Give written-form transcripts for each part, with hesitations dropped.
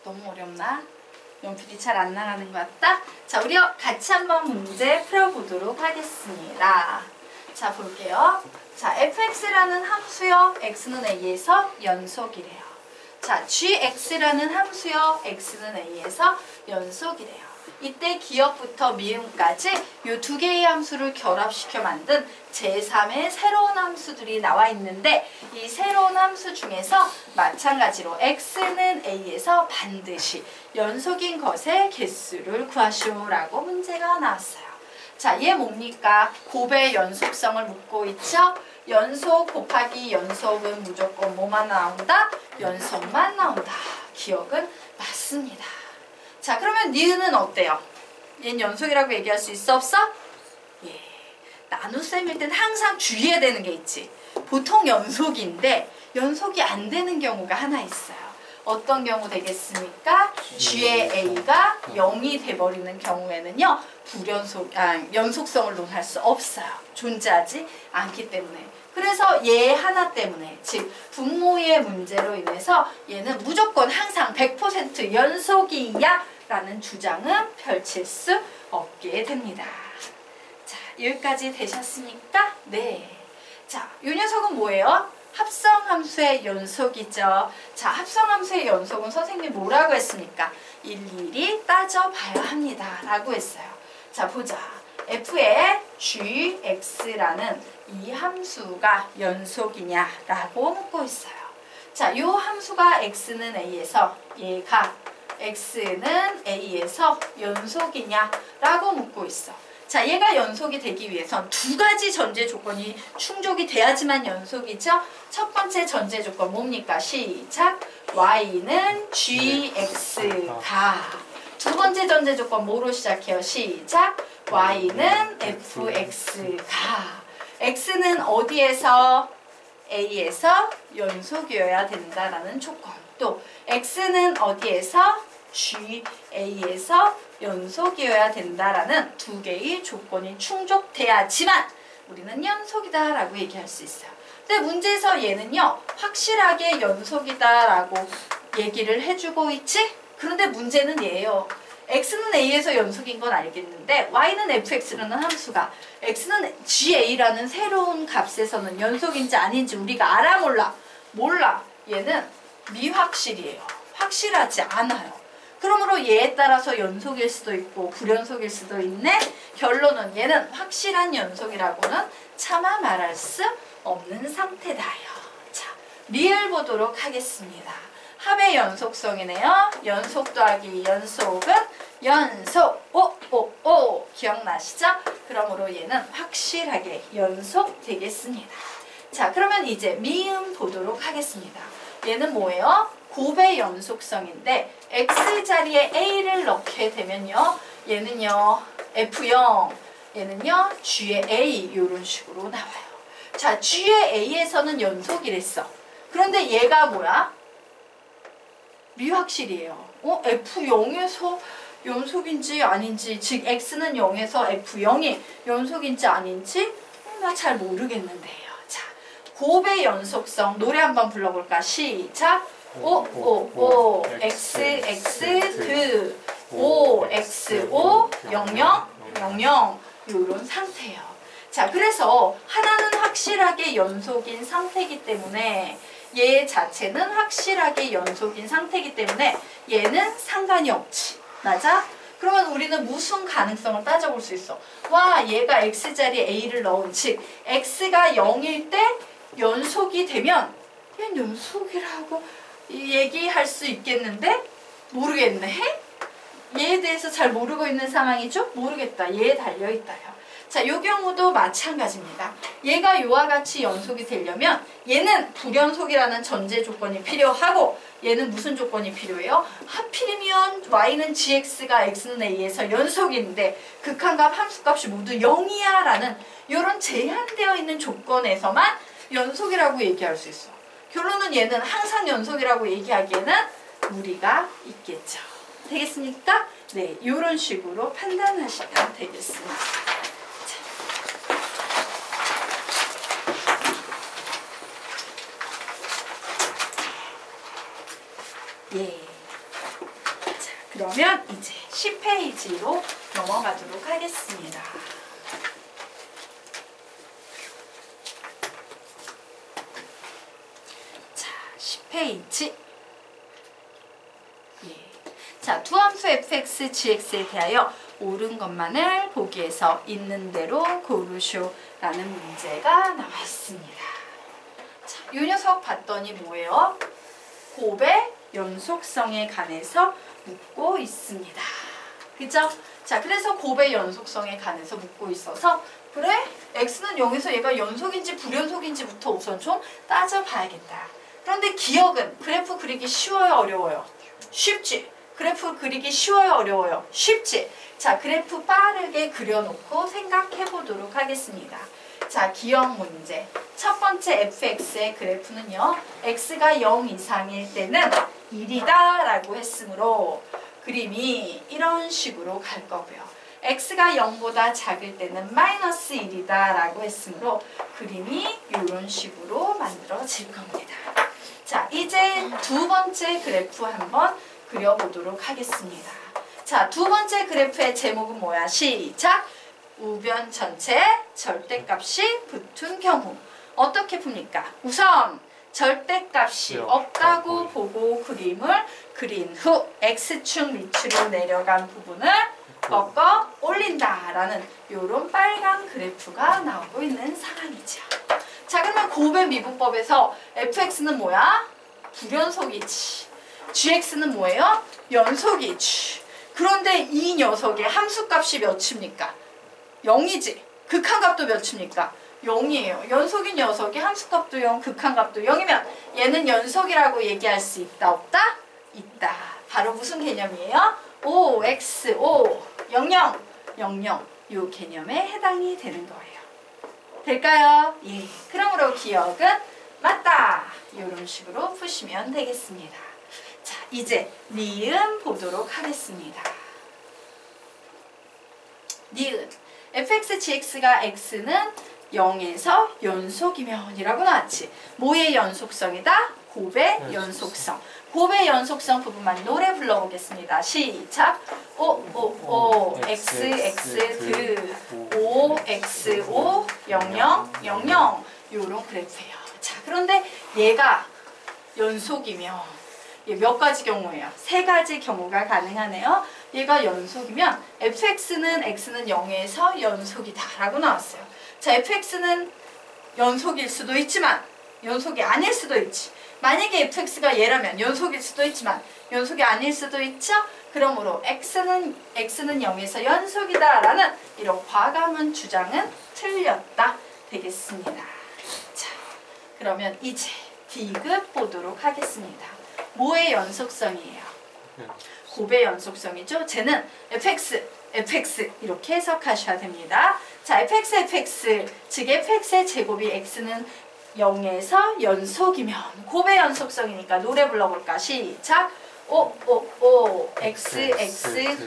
너무 어렵나? 연필이 잘 안 나가는 것 같다? 자, 우리 같이 한번 문제 풀어보도록 하겠습니다. 자, 볼게요. 자, fx라는 함수요. x는 a에서 연속이래요. 자, gx라는 함수요. x는 a에서 연속이래요. 이때 기억부터 미음까지 이 두 개의 함수를 결합시켜 만든 제3의 새로운 함수들이 나와 있는데 이 새로운 함수 중에서 마찬가지로 x는 a에서 반드시 연속인 것의 개수를 구하시오라고 문제가 나왔어요. 자, 얘 뭡니까? 곱의 연속성을 묻고 있죠? 연속 곱하기 연속은 무조건 뭐만 나온다? 연속만 나온다. 기억은 맞습니다. 자, 그러면 니은은 어때요? 얘는 연속이라고 얘기할 수 있어 없어? 예. 나눗셈일 땐 항상 주의해야 되는 게 있지. 보통 연속인데 연속이 안 되는 경우가 하나 있어요. 어떤 경우 되겠습니까? G의 A가 0이 돼버리는 경우에는요. 연속성을 논할 수 없어요. 존재하지 않기 때문에. 그래서 얘 하나 때문에, 즉 분모의 문제로 인해서 얘는 무조건 항상 100% 연속이야 라는 주장은 펼칠 수 없게 됩니다. 자, 여기까지 되셨습니까? 네. 자, 이 녀석은 뭐예요? 합성함수의 연속이죠. 자, 합성함수의 연속은 선생님이 뭐라고 했습니까? 일일이 따져봐야 합니다. 라고 했어요. 자, 보자. f의 gx라는 이 함수가 연속이냐라고 묻고 있어요. 자, 이 함수가 x는 a에서 얘가 x는 a에서 연속이냐라고 묻고 있어. 자, 얘가 연속이 되기 위해선 두 가지 전제 조건이 충족이 돼야지만 연속이죠. 첫 번째 전제 조건 뭡니까? 시작. y는 gx가. 두 번째 전제 조건 뭐로 시작해요? 시작. y는 fx가. x는 어디에서? a에서 연속이어야 된다라는 조건. 또 x는 어디에서? ga에서 연속이어야 된다라는 두 개의 조건이 충족돼야지만 우리는 연속이다 라고 얘기할 수 있어요. 근데 문제에서 얘는요, 확실하게 연속이다라고 얘기를 해주고 있지? 그런데 문제는 얘예요. x는 a에서 연속인 건 알겠는데 y는 fx라는 함수가 x는 ga라는 새로운 값에서는 연속인지 아닌지 우리가 알아 몰라? 몰라. 얘는 미확실이에요. 확실하지 않아요. 그러므로 얘에 따라서 연속일 수도 있고 불연속일 수도 있네. 결론은 얘는 확실한 연속이라고는 차마 말할 수 없는 상태다요. 자, 리을 보도록 하겠습니다. 합의 연속성이네요. 연속 더하기 연속은 연속. 오 기억나시죠? 그러므로 얘는 확실하게 연속 되겠습니다. 자, 그러면 이제 미음 보도록 하겠습니다. 얘는 뭐예요? 곱의 연속성인데 x 자리에 a를 넣게 되면요. 얘는요. f0. 얘는요. g의 a 이런 식으로 나와요. 자, g의 a에서는 연속이랬어. 그런데 얘가 뭐야? 미확실이에요. f0에서 연속인지 아닌지, 즉 x는 0에서 f0이 연속인지 아닌지 나 잘 모르겠는데요. 자, 곱의 연속성 노래 한번 불러볼까? 시작. O X X 5 X 5 00 00 이런 상태예요. 자, 그래서 하나는 확실하게 연속인 상태이기 때문에 얘 자체는 확실하게 연속인 상태이기 때문에 얘는 상관이 없지. 맞아? 그러면 우리는 무슨 가능성을 따져볼 수 있어? 와, 얘가 x자리에 a를 넣은, 즉 x가 0일 때 연속이 되면 얘는 연속이라고 얘기할 수 있겠는데? 모르겠네? 얘에 대해서 잘 모르고 있는 상황이죠? 모르겠다. 얘에 달려있다요. 자, 요 경우도 마찬가지입니다. 얘가 요와 같이 연속이 되려면 얘는 불연속이라는 전제 조건이 필요하고 얘는 무슨 조건이 필요해요? 하필이면 y는 gx가 x는 a에서 연속인데 극한값 함수값이 모두 0이야 라는 이런 제한되어 있는 조건에서만 연속이라고 얘기할 수 있어. 결론은 얘는 항상 연속이라고 얘기하기에는 무리가 있겠죠. 되겠습니까? 네, 이런 식으로 판단하시면 되겠습니다. 예. 그러면 이제 10페이지로 넘어가도록 하겠습니다. 자, 10페이지. 예. 자, 두 함수 fx, gx에 대하여 옳은 것만을 보기에서 있는 대로 고르쇼라는 문제가 나와 있습니다. 자, 이 녀석 봤더니 뭐예요? 곱의 연속성에 관해서 묻고 있습니다. 그죠? 자, 그래서 곱의 연속성에 관해서 묻고 있어서 그래? x는 0에서 얘가 연속인지 불연속인지부터 우선 좀 따져봐야겠다. 그런데 기억은 그래프 그리기 쉬워요? 어려워요? 쉽지? 그래프 그리기 쉬워요? 어려워요? 쉽지? 자, 그래프 빠르게 그려놓고 생각해 보도록 하겠습니다. 자, 기억 문제. 첫 번째 fx의 그래프는요. x가 0 이상일 때는 1이다 라고 했으므로 그림이 이런 식으로 갈 거고요. x가 0보다 작을 때는 마이너스 1이다 라고 했으므로 그림이 이런 식으로 만들어질 겁니다. 자, 이제 두 번째 그래프 한번 그려보도록 하겠습니다. 자, 두 번째 그래프의 제목은 뭐야? 시작! 우변 전체에 절대값이 붙은 경우 어떻게 풉니까? 우선 절대값이 없다고 보고 그림을 그린 후 x축 밑으로 내려간 부분을 꺾어 올린다라는 이런 빨간 그래프가 나오고 있는 상황이죠. 자, 그러면 곱의 미분법에서 fx는 뭐야? 불연속이지. gx는 뭐예요? 연속이지. 그런데 이 녀석의 함수값이 몇입니까? 0이지. 극한값도 몇입니까? 0이에요. 연속인 녀석이 함수값도 0, 극한값도 0이면 얘는 연속이라고 얘기할 수 있다, 없다? 있다. 바로 무슨 개념이에요? O, X, O, 00, 00 요 개념에 해당이 되는 거예요. 될까요? 예. 그러므로 기억은 맞다. 이런 식으로 푸시면 되겠습니다. 자, 이제 니은 보도록 하겠습니다. 니은. fx, gx가 x는 0에서 연속이면 이라고 나왔지. 뭐의 연속성이다? 곱의 연속성. 곱의 연속성 부분만 노래 불러보겠습니다. 시작! O, X, X, 드, O, X, O, 00, 00 요런 그래프예요. 자, 그런데 얘가 연속이면 몇 가지 경우예요? 세 가지 경우가 가능하네요. 얘가 연속이면 fx는 x는 0에서 연속이다 라고 나왔어요. 자, fx는 연속일 수도 있지만 연속이 아닐 수도 있지. 만약에 fx가 얘라면 연속일 수도 있지만 연속이 아닐 수도 있죠. 그러므로 x는 0에서 연속이다 라는 이런 과감한 주장은 틀렸다 되겠습니다. 자, 그러면 이제 D급 보도록 하겠습니다. 뭐의 연속성이에요? 곱의 연속성이죠. 쟤는 fx 이렇게 해석하셔야 됩니다. 자, fx 즉 fx의 제곱이 x는 0에서 연속이면 곱의 연속성이니까 노래 불러볼까? 시작! O, X,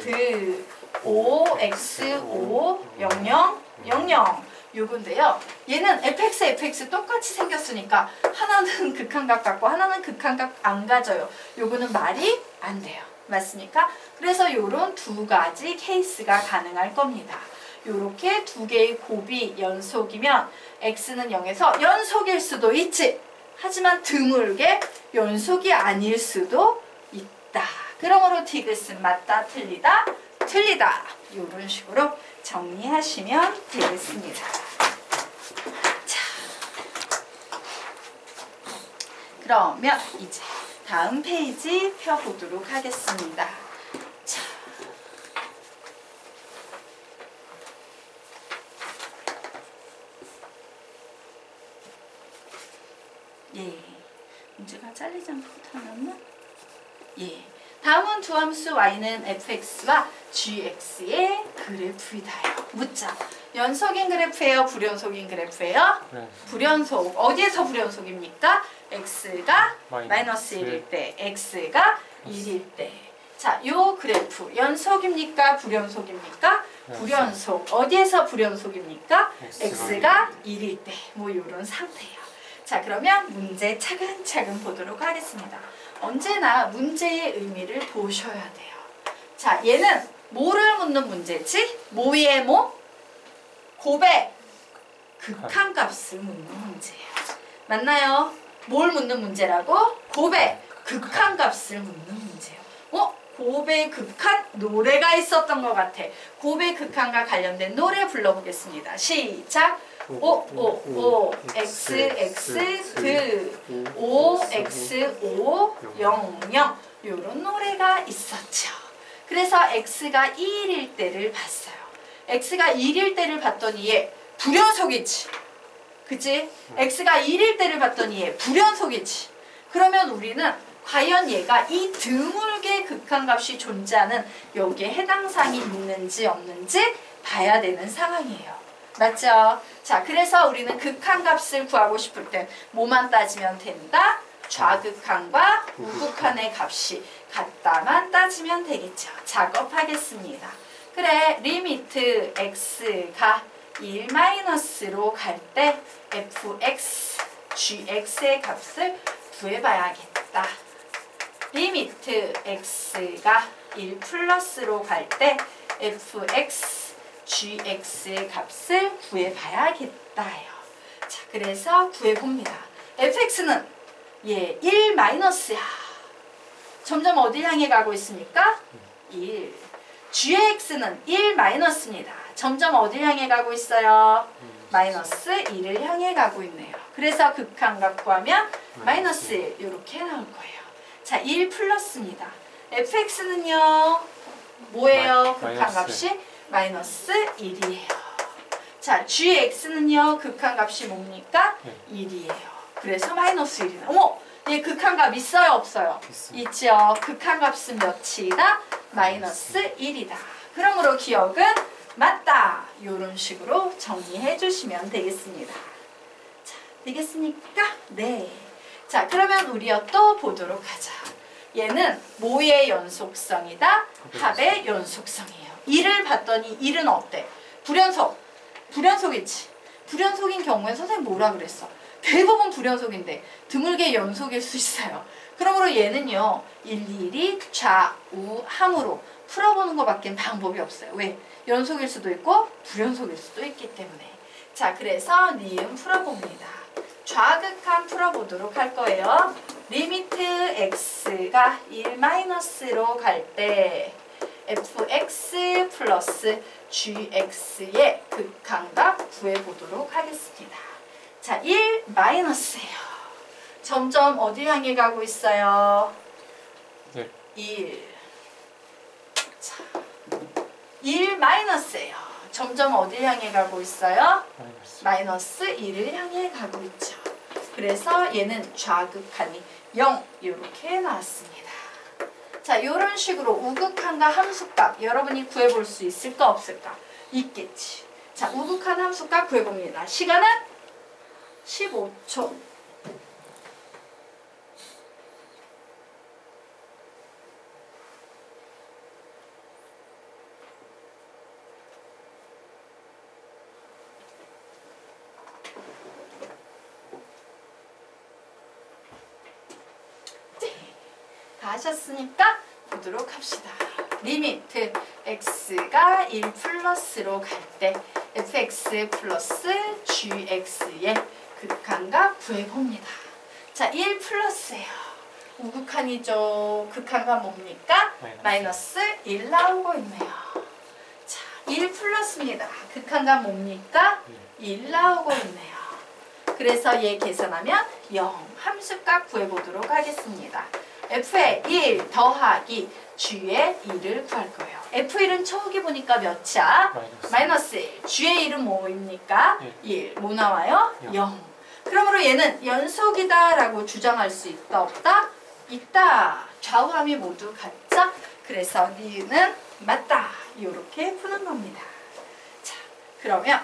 드, O, X, O, 00, 00 요건데요. 얘는 fx 똑같이 생겼으니까 하나는 극한값 같고 하나는 극한값 안 가져요. 요거는 말이 안 돼요. 맞습니까? 그래서 요런 두 가지 케이스가 가능할 겁니다. 요렇게 두 개의 곱이 연속이면 x는 0에서 연속일 수도 있지. 하지만 드물게 연속이 아닐 수도 있다. 그러므로 디귿은 맞다, 틀리다, 틀리다. 요런 식으로 정리하시면 되겠습니다. 자, 그러면 이제 다음 페이지 펴보도록 하겠습니다. 자, 예, 문제가 잘리지 않고 붙어놨나? 예, 다음은 두 함수 y는 fx와 gx의 그래프이다요. 묻자. 연속인 그래프예요? 불연속인 그래프예요? 네. 불연속. 어디에서 불연속입니까? x가 마이너스 1일 때, x가 1일 때. 자, 요 그래프 연속입니까? 불연속입니까? 네. 불연속. 어디에서 불연속입니까? x가 1일 때. 뭐 요런 상태예요. 자, 그러면 문제 차근차근 보도록 하겠습니다. 언제나 문제의 의미를 보셔야 돼요. 자, 얘는 뭐를 묻는 문제지? 뭐 위에 뭐? 곱의 극한값을 묻는 문제예요. 맞나요? 뭘 묻는 문제라고? 곱의 극한값을 묻는 문제예요. 곱의 극한? 노래가 있었던 것 같아. 곱의 극한과 관련된 노래 불러보겠습니다. 시작! O X X 그 O X O 0 0 요런 노래가 있었죠. 그래서 X가 1일 때를 봤어요. X가 1일 때를 봤더니 얘 불연속이지. 그치? X가 1일 때를 봤더니 얘 불연속이지. 그러면 우리는 과연 얘가 이 드물게 극한값이 존재하는 여기에 해당 사항이 있는지 없는지 봐야 되는 상황이에요. 맞죠? 자, 그래서 우리는 극한값을 구하고 싶을 땐 뭐만 따지면 된다? 좌극한과 우극한의 값이 같다만 따지면 되겠죠. 작업하겠습니다. 그래, 리미트 x가 1-로 갈 때 fx, gx의 값을 구해봐야겠다. 리미트 x가 1+로 갈 때 fx, gx의 값을 구해봐야겠다요. 자, 그래서 구해봅니다. fx는 얘 1-야. 점점 어디 향해 가고 있습니까? 1. g의 x는 1-입니다. 점점 어디 향해 가고 있어요? -1을 향해 가고 있네요. 그래서 극한값 구하면 -1 이렇게 나올 거예요. 자, 1+입니다. fx는요. 뭐예요? 극한값이 -1이에요. 자, gx는요. 극한값이 뭡니까? 1이에요. 그래서 -1이다. 어머! 얘 극한값 있어요? 없어요? 있죠. 극한값은 몇이다? -1이다. 그러므로 기억은 맞다. 이런 식으로 정리해 주시면 되겠습니다. 자, 되겠습니까? 네. 자, 그러면 우리가 또 보도록 하자. 얘는 뭐의 연속성이다? 합의 연속성이에요. 1을 봤더니 1은 어때? 불연속. 불연속이지. 불연속인 경우에 선생님 뭐라 그랬어? 대부분 불연속인데 드물게 연속일 수 있어요. 그러므로 얘는요. 일일이 좌우함으로 풀어보는 것밖에 방법이 없어요. 왜? 연속일 수도 있고 불연속일 수도 있기 때문에. 자, 그래서 니은 풀어봅니다. 좌극한 풀어보도록 할 거예요. 리미트 x가 1-로 갈 때 fx 플러스 gx의 극한값 구해보도록 하겠습니다. 자, 1-예요. 점점 어디 향해 가고 있어요? 네. 1. 자, 1-예요. 점점 어디 향해 가고 있어요? -1을 향해 가고 있죠. 그래서 얘는 좌극한이 0 이렇게 나왔습니다. 자, 이런 식으로 우극한과 함수값 여러분이 구해볼 수 있을까 없을까? 있겠지. 자, 우극한 함수값 구해봅니다. 시간은 15초. 다 하셨으니까 보도록 합시다. 리미트 x가 1+로 갈 때 fx 플러스 gx의 극한값 구해봅니다. 자, 1+예요. 우극한이죠. 극한값 뭡니까? -1 나오고 있네요. 자, 1+입니다. 극한값 뭡니까? 1 나오고 있네요. 그래서 얘 계산하면 0. 함수값 구해보도록 하겠습니다. f의 1 더하기 g의 1을 구할 거예요. f1은 처음에 보니까 몇이야? -1. g의 1은 뭐입니까? 1. 뭐 나와요? 0. 그러므로 얘는 연속이다 라고 주장할 수 있다 없다? 있다. 좌우함이 모두 같죠? 그래서 니은 맞다. 이렇게 푸는 겁니다. 자, 그러면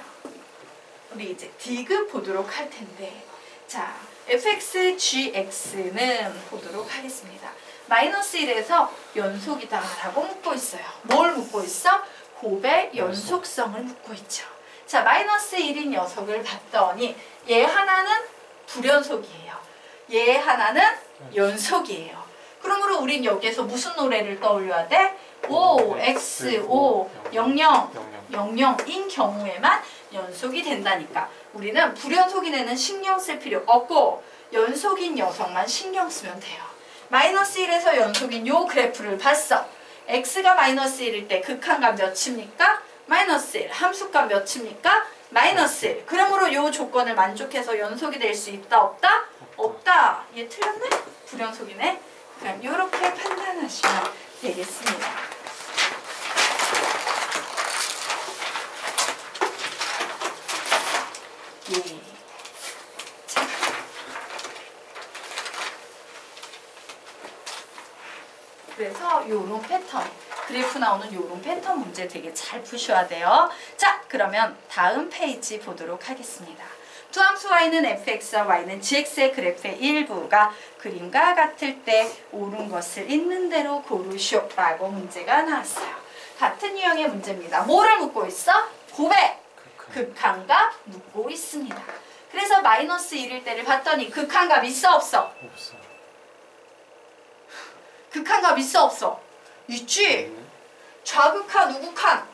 우리 이제 디귿 보도록 할 텐데, 자, fx, gx는 보도록 하겠습니다. -1에서 연속이다 라고 묻고 있어요. 뭘 묻고 있어? 곱의 연속성을 묻고 있죠. 자, -1인 녀석을 봤더니 얘 하나는 불연속이에요. 얘 하나는 연속이에요. 그러므로 우린 여기에서 무슨 노래를 떠올려야 돼? O, X, O, 00, 00인 경우에만 연속이 된다니까. 우리는 불연속인 애는 신경 쓸 필요 없고 연속인 녀석만 신경 쓰면 돼요. 마이너스 1에서 연속인 요 그래프를 봤어. x가 마이너스 1일 때 극한값 몇입니까? 마이너스 1. 함수값 몇입니까? 마이너스 1. 그러므로 요 조건을 만족해서 연속이 될 수 있다 없다? 없다. 얘 틀렸네? 불연속이네? 그럼 요렇게 판단하시면 되겠습니다. 예. 자. 그래서 요런 패턴, 그래프 나오는 요런 패턴 문제 되게 잘 푸셔야 돼요. 자, 그러면 다음 페이지 보도록 하겠습니다. 두 함수 y는 fx와 y는 gx의 그래프의 일부가 그림과 같을 때 옳은 것을 있는 대로 고르시오 라고 문제가 나왔어요. 같은 유형의 문제입니다. 뭐를 묻고 있어? 고백! 극한값 묻고 있습니다. 그래서 마이너스 1일 때를 봤더니 극한값 있어 없어? 없어. 극한값 있어 없어? 있지? 좌극한 우극한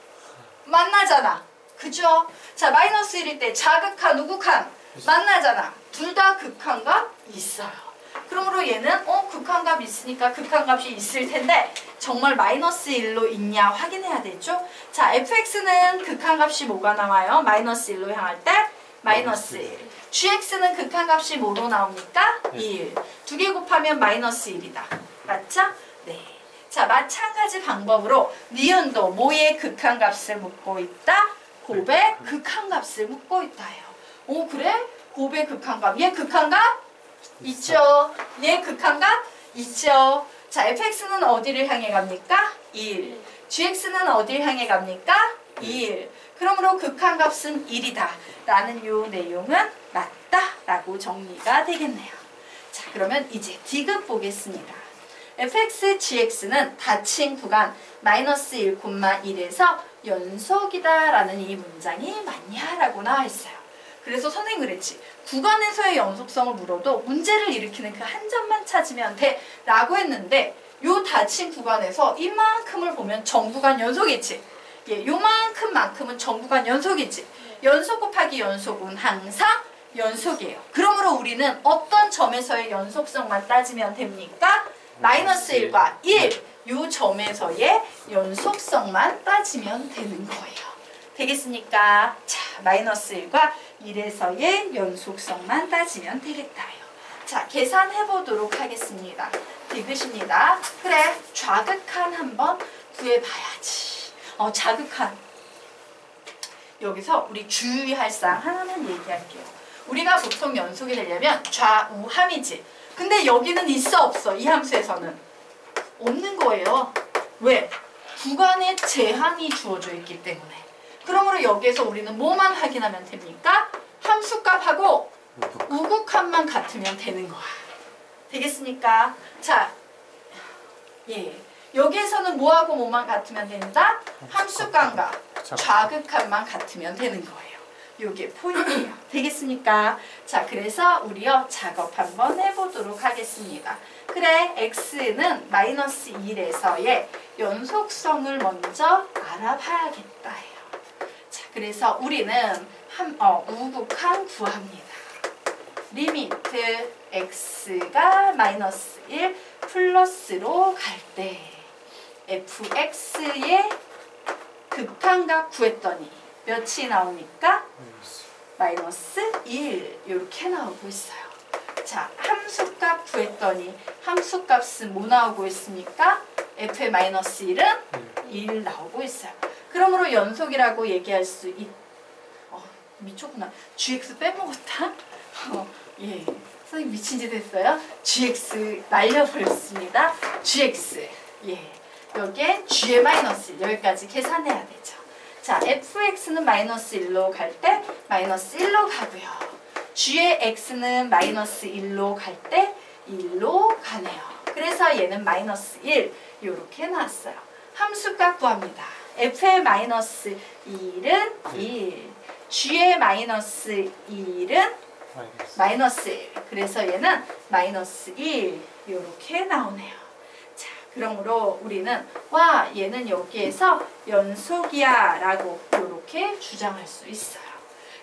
만나잖아. 그죠? 자, 마이너스 1일 때 좌극한 우극한 만나잖아. 둘 다 극한값 있어요. 그러므로 얘는 극한값 있으니까 극한값이 있을 텐데 정말 마이너스 1로 있냐 확인해야 되죠? 자, fx는 극한값이 뭐가 나와요? 마이너스 1로 향할 때 마이너스 1. gx는 극한값이 뭐로 나옵니까? 1. 두 개 곱하면 마이너스 1이다. 맞죠? 네. 자, 마찬가지 방법으로 니은도 뭐의 극한값을 묻고 있다? 곱의 극한값을 묻고 있다요. 오, 그래? 곱의 극한값. 얘 극한값? 있죠. 얘 극한값? 있죠. 자, fx는 어디를 향해 갑니까? 1. gx는 어디를 향해 갑니까? 1. 그러므로 극한값은 1이다. 라는 요 내용은 맞다. 라고 정리가 되겠네요. 자, 그러면 이제 디귿 보겠습니다. fx, gx는 닫힌 구간 마이너스 1,1에서 연속이다 라는 이 문장이 맞냐? 라고 나와 있어요. 그래서 선생님이 그랬지. 구간에서의 연속성을 물어도 문제를 일으키는 그 한 점만 찾으면 돼 라고 했는데 요 닫힌 구간에서 이만큼을 보면 전구간 연속이지. 예, 요만큼만큼은 전구간 연속이지. 연속 곱하기 연속은 항상 연속이에요. 그러므로 우리는 어떤 점에서의 연속성만 따지면 됩니까? 마이너스 1과 1, 요 점에서의 연속성만 따지면 되는 거예요. 되겠습니까? 자, 마이너스 1과 1에서의 연속성만 따지면 되겠다요. 자, 계산해 보도록 하겠습니다. 디귿입니다. 그래, 좌극한 한번 구해봐야지. 좌극한. 여기서 우리 주의할 사항 하나만 얘기할게요. 우리가 보통 연속이 되려면 좌우함이지. 근데 여기는 있어 없어? 이 함수에서는 없는 거예요. 왜? 구간에 제한이 주어져 있기 때문에. 그러므로 여기에서 우리는 뭐만 확인하면 됩니까? 함수값하고 우극함만 같으면 되는 거야. 되겠습니까? 자, 예, 여기에서는 뭐하고 뭐만 같으면 된다? 함수값과 좌극함만 같으면 되는 거예요. 요게 포인트예요. 되겠습니까? 자, 그래서 우리요 작업 한번 해보도록 하겠습니다. 그래, x는 마이너스 1에서의 연속성을 먼저 알아봐야겠다. 자, 그래서 우리는 우극한 구합니다. 리미트 x가 마이너스 1 플러스로 갈 때 fx의 극한값 구했더니 몇이 나옵니까? 마이너스 1 이렇게 나오고 있어요. 자, 함수값 구했더니 함수값은 뭐 나오고 있습니까? f의 마이너스 1은 1 나오고 있어요. 그러므로 연속이라고 얘기할 수 미쳤구나. gx 빼먹었다? 예, 선생님 미친 짓 했어요. gx 날려버렸습니다. gx, 예, 여기에 g의 마이너스 1 여기까지 계산해야 되죠. 자, fx는 마이너스 1로 갈 때 마이너스 1로 가고요. g의 x는 마이너스 1로 갈 때 1로 가네요. 그래서 얘는 마이너스 1 이렇게 나왔어요. 함수값 구합니다. f의 마이너스 1은 1, g의 마이너스 1은 마이너스 1. 그래서 얘는 마이너스 1 이렇게 나오네요. 그러므로 우리는 와 얘는 여기에서 연속이야 라고 이렇게 주장할 수 있어요.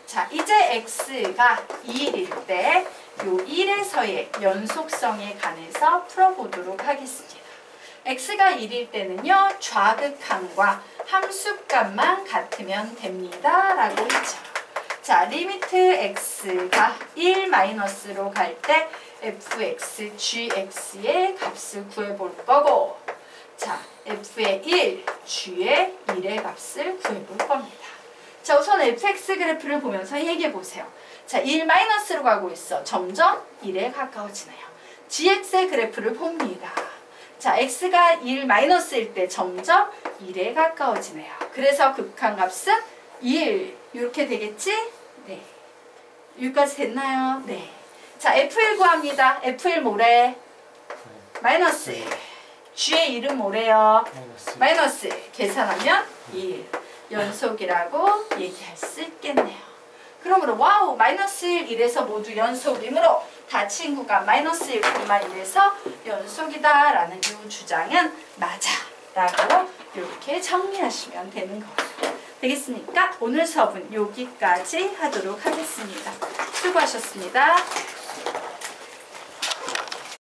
자, 이제 x가 2일일 때 요 1에서의 연속성에 관해서 풀어보도록 하겠습니다. x가 1일 때는요, 좌극함과 함수값만 같으면 됩니다 라고 했죠. 자, 리미트 x가 1 마이너스로 갈 때 fx, gx의 값을 구해볼 거고, 자, f의 1, g의 1의 값을 구해볼 겁니다. 자, 우선 fx 그래프를 보면서 얘기해 보세요. 자, 1 마이너스로 가고 있어. 점점 1에 가까워지네요. gx의 그래프를 봅니다. 자, x가 1 마이너스일 때 점점 1에 가까워지네요. 그래서 극한값은 1 이렇게 되겠지? 네. 여기까지 됐나요? 네. 자, f1 구합니다. f1 뭐래? 마이너스 1. g의 1은 뭐래요? 마이너스 1. 계산하면 1. 연속이라고 얘기할 수 있겠네요. 그러므로 와우, 마이너스 1, 1에서 모두 연속이므로 다 친구가 마이너스 1, 1에서 연속이다 라는 이 주장은 맞아 라고 이렇게 정리하시면 되는 거예요. 되겠습니까? 오늘 수업은 여기까지 하도록 하겠습니다. 수고하셨습니다.